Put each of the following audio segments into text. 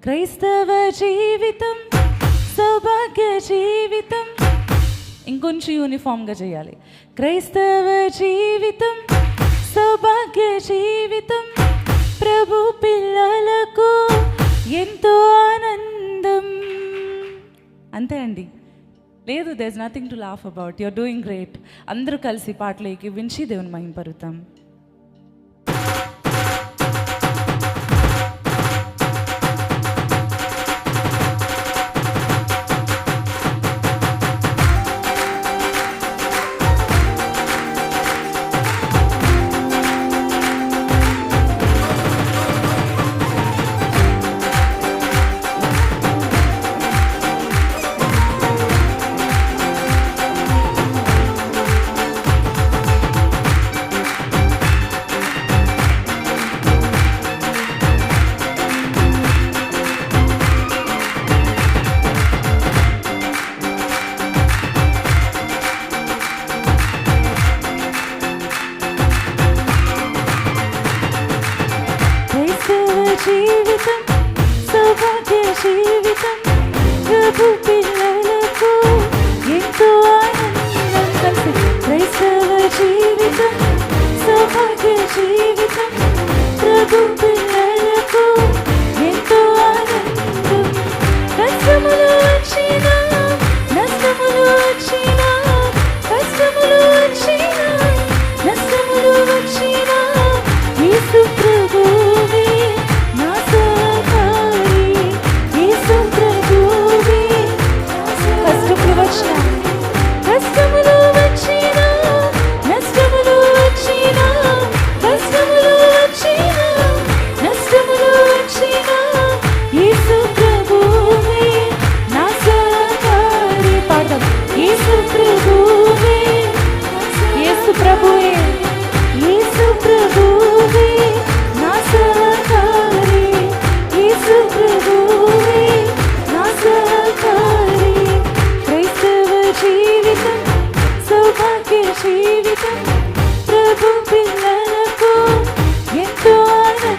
క్రైస్తవ జీవితం సౌభాగ్య జీవితం. ఇంకొంచెం యూనిఫామ్గా చేయాలి. క్రైస్తవ జీవితం సౌభాగ్య జీవితం, ప్రభు పిల్లలకు ఎంతో ఆనందం. అంతే అండి, లేదు, there is nothing to laugh about. You're doing great. అందరూ కలిసి పాటలు వించి దేవుని మహిమపరుద్దాం. జీవితం సౌభాగ్య జీవితం, ప్రభు పిల్లలకు ఎంతో ఆనందం. కలిసి క్రైస్తవ జీవితం సౌభాగ్య జీవితం, ప్రభు పిల్లలకు ఎంతో ఆనందం. కష్టములు వచ్చినా నష్టములు వచ్చినా, కష్టములు వచ్చినా నష్టములు వచ్చినా, యేసు ప్రభువే నా సహకారి, యేసు ప్రభువే. కష్టములు వచ్చినా కష్టములు వచ్చినా, నష్టములు వచ్చినా, కష్టములు వచ్చినా నష్టములు వచ్చినా, యేసు ప్రభువే నా సహకారి. పాడదాం. యేసు ప్రభువే, యేసు ప్రభువే, యేసు ప్రభువే నా సహకారి, యేసు ప్రభువే నా సహకారి. క్రైస్తవ జీవితం సౌభాగ్య జీవితం, ప్రభు పిల్లలకు ఎంతో ఆనందం.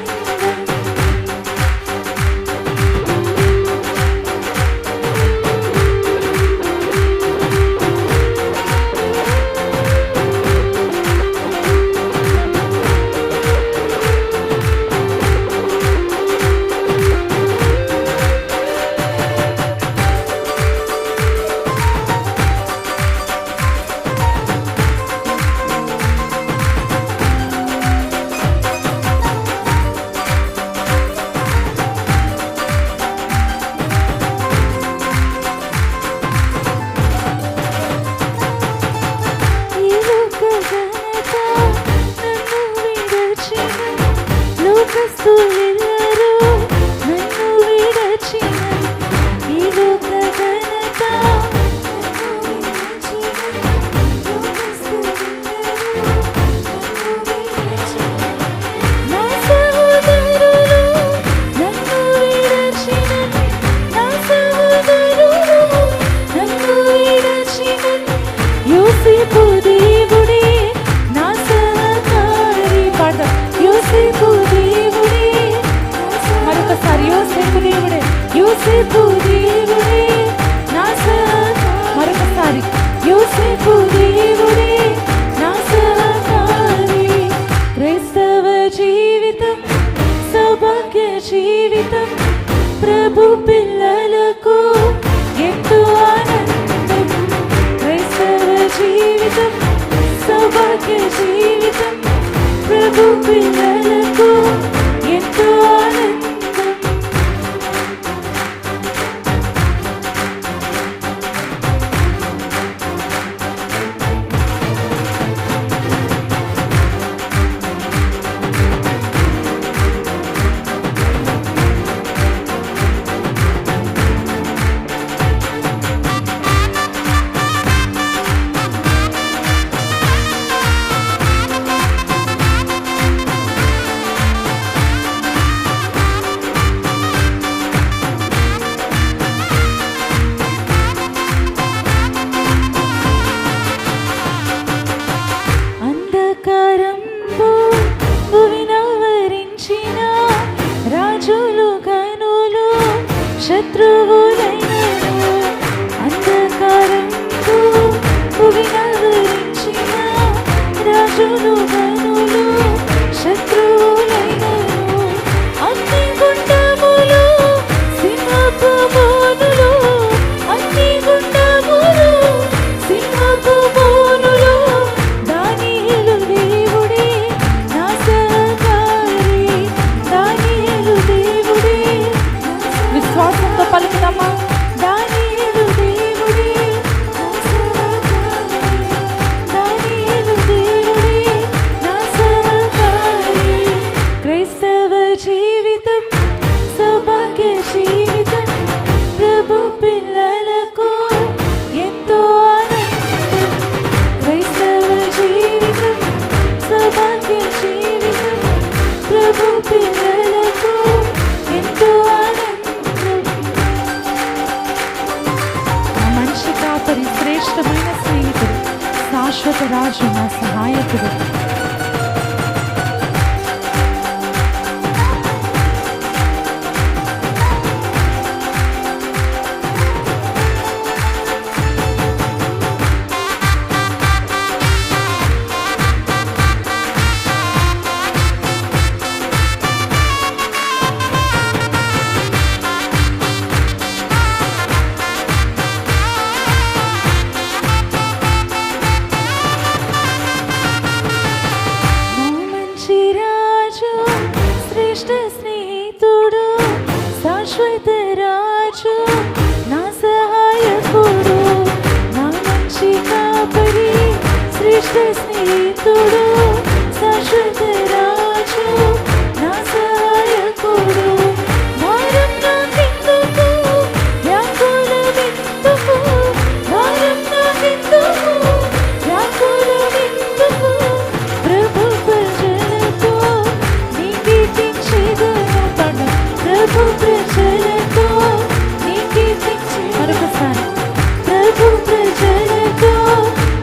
ఈ లోక ఘనత నన్ను విడచిన, లోకస్తులెల్లరూ నన్ను విడచిన. ఈ లోక ఘనత నన్ను విడచిన, లోకస్తులెల్లరూ నన్ను విడచిన. నా సహోదరులు నన్ను విడచిన, నా సహోదరులు నన్ను విడచిన. యోసేపు దేవుడే నా సహకారి. పాడదాం. యోసేపు దేవుడే, మరొకసారి యోసేపు దేవుడే, యోసేపు దేవుడే నా సహకారి. మరొకసారి యోసేపు దేవుడే నా సహకారి. క్రైస్తవ జీవితం సౌభాగ్య జీవితం, ప్రభు పిల్లలకు ఎంతో ఆనందం. క్రైస్తవ జీవితం సౌభాగ్య జీవితం, ప్రభు పిల్లలకు ఎంతో ఆనందం. శత్రువులైనను అంధకారంతో భువినవరించిన రాజులు గనులు శత్రువులైనను అగ్నిగుండములు సింహపు బోనులు అగ్నిగుండములు సింహపు బోనులు దానియేలు దేవుడే నా సహకారి దానియేలు దేవుడే విశ్వాసంతో పలుకుదామా దానియేలు దేవుడే నా సహకారి దానియేలు దేవుడే నా సహకారి క్రైస్తవ జీవితం సౌభాగ్య జీవితం ప్రభు పిల్లలకు ఎంతో ఆనందం క్రైస్తవ జీవితం సౌభాగ్య జీవితం ప్రభు పిల్లలకు ఎంతో ఆనందం నా మనిషి కాపరి శ్రేష్టమైన స్నేహితుడు శాశ్వత రాజు నా సహాయకుడు శ్రేష్ఠ స్నేహితుడు శాశ్వత రాజు నా సహాయకుడు నా మంచి కాపరి శ్రేష్ఠ స్నేహితుడు శాశ్వత రాజు నా సహాయకుడు భారం నాకెందుకు వ్యాకులమెందుకు భారం నాకెందుకు వ్యాకులమెందుకు ప్రభు ప్రజలతో నీ కీర్తించెదను ప్రభు ప్రజలతో నీ కీర్తించెదను మరొకసారి ప్రభు ప్రజలతో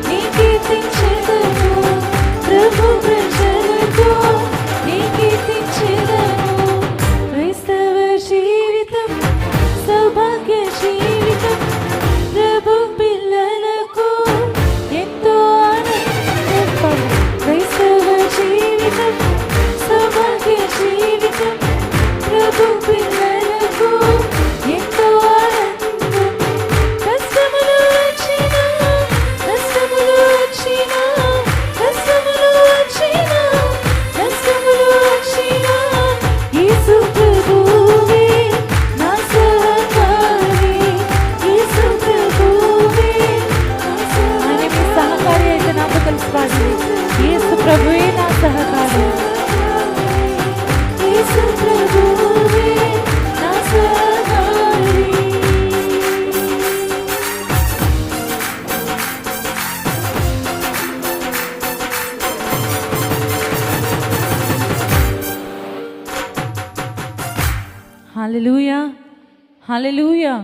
నీ కీర్తించెదను ప్రభు ప్రజలతో నీ కీర్తించెదను క్రైస్తవ జీవితం సౌభాగ్య జీవితం ప్రభు పిల్లలకు ఎంతో ఆనందం క్రైస్తవ జీవితం సౌభాగ్య జీవితం ప్రభు పిల్లలకు ఎంతో ఆనందం కష్టములు వచ్చినా కష్టములు వచ్చినా కష్టములు వచ్చినా కష్టములు వచ్చినా యేసు ప్రభువే నా సహకారి యేసు ప్రభువే నా సహకారి మీ సహకారి అయితే నాతో కలిసి పాడండి యేసు ప్రభువే నా సహకారి యేసు ప్రభువే నా సహకారి హల్లెలూయా హల్లెలూయా